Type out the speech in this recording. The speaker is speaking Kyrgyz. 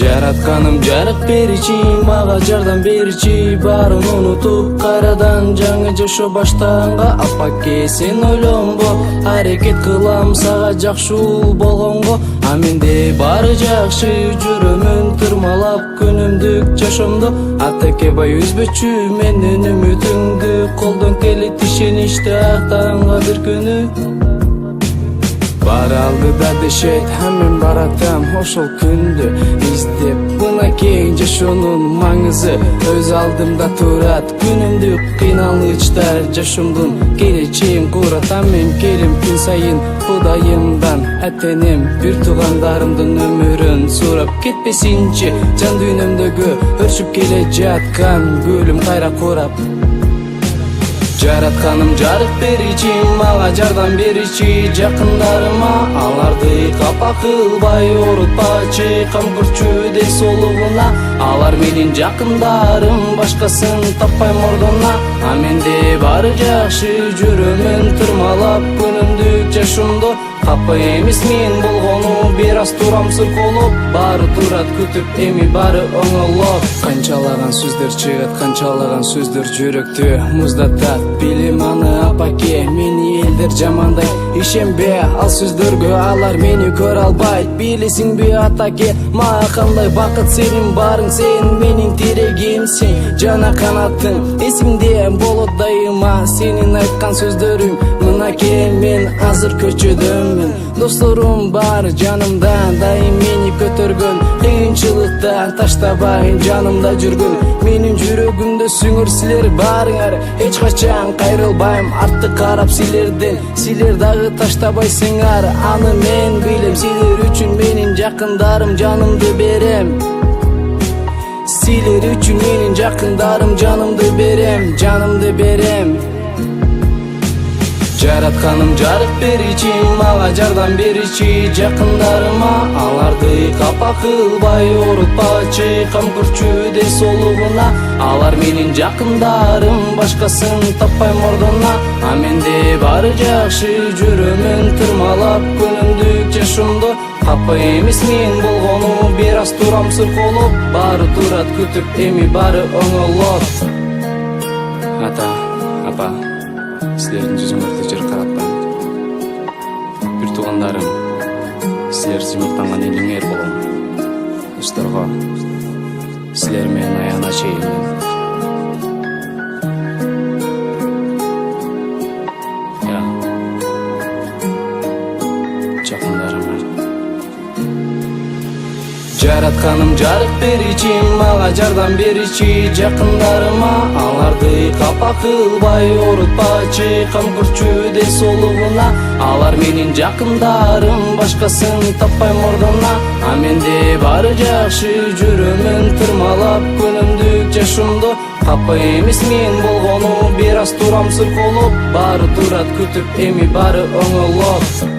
Жаратканым жарык беричи, мага жардам беричи, баарын унутуп кайрадан жаңы жашоо баштаганга апаке сен ойлонбо, аракет кылам сага жакшы уул болгонго. А менде баары жакшы, жүрөмүн тырмалап күнүмдүк жашоомдо. Атаке бай үзбөчү менин үмүтүңдү, колдон келет ишеничти актаганга бир күнү. Бары алдыда дешет, мен баратам ошол күндү издеп. Мынакей жашоонун маңызы өз алдымда турат. Күнүмдүк кыйналычтар жашоомдун келечегин куратам. Мен келем күн сайын Кудайымдан, атенем бир туугандарымдын өмүрүн сурап кетпесинчи. Жан дүйнөмдөгү өршүп келе жаткан гүлүм кайра курап. Жаратканым жарык беричи, мага жардам беричи, жакындарыма аларды капа кылбай орутпачы, кам көрчү де солугуна. Алар менин жакындарым, башкасын таппайм ордуна. А менде баары жакшы, жүрөмүн тырмалап күнүмдүк жашоомдо. Капа эмес мен болгону, бир аз турам сырколоп, баары турат күтүп, эми баары оңолоп. Канчалаган сөздөр чыгат, канчалаган сөздөр жүрөктү муздатат. Билем аны апаке, мени элдер жамандай, ишенбе ал сөздөргө, алар мени көрө албайт. Билесиңби атаке, мага кандай бакыт сенин барың, сен менин тирегимсиң, жана канатым эсимде болот дайыма сенин айткан сөздөрүң. Мынакей мен азыр көчөдөмүн, досторум бар жанымда, дайым мени көтөргөн, кыйынчылыкта таштабай жанымда жүргөн. Менин жүрөгүмдө сүңөр силер барыңар, эч качан кайрылбайм артты карап силерден. Силер дагы таштабайсыңар, аны мен билем. Силер үчүн менин жакындарым жанымды берем. Силер үчүн менин жакындарым жанымды берем, жанымды берем. Жаратканым жарык беричи, мага жардам беричи, жакындарыма аларды капа кылбай орутпачы, кам көрчү де солугуна. Алар менин жакындарым, башкасын таппайм ордуна. А менде баары жакшы, жүрөмүн тырмалап күнүмдүк жашоомдо. Капа эмес мен болгону, бир аз турам сырколоп, баары турат күтүп, эми баары оңолоп. Ата, апа, силердин жүзүңөрдү жер каратпайм. Бир туугандарым, силер сыймыктанган элиңер болом. Досторго, силер менен аяна чейин жакындарым. Жаратканым жарык беричи, мага жардам беричи, жакындарыма аларды капа кылбай орутпачы, кам көрчү де солугуна. Алар менин жакындарым, башкасын таппайм ордуна. А менде баары жакшы, жүрөмүн тырмалап күнүмдүк жашоомдо. Капа эмес мен болгону, бир аз турам сырколоп, баары турат күтүп, эми баары оңолоп.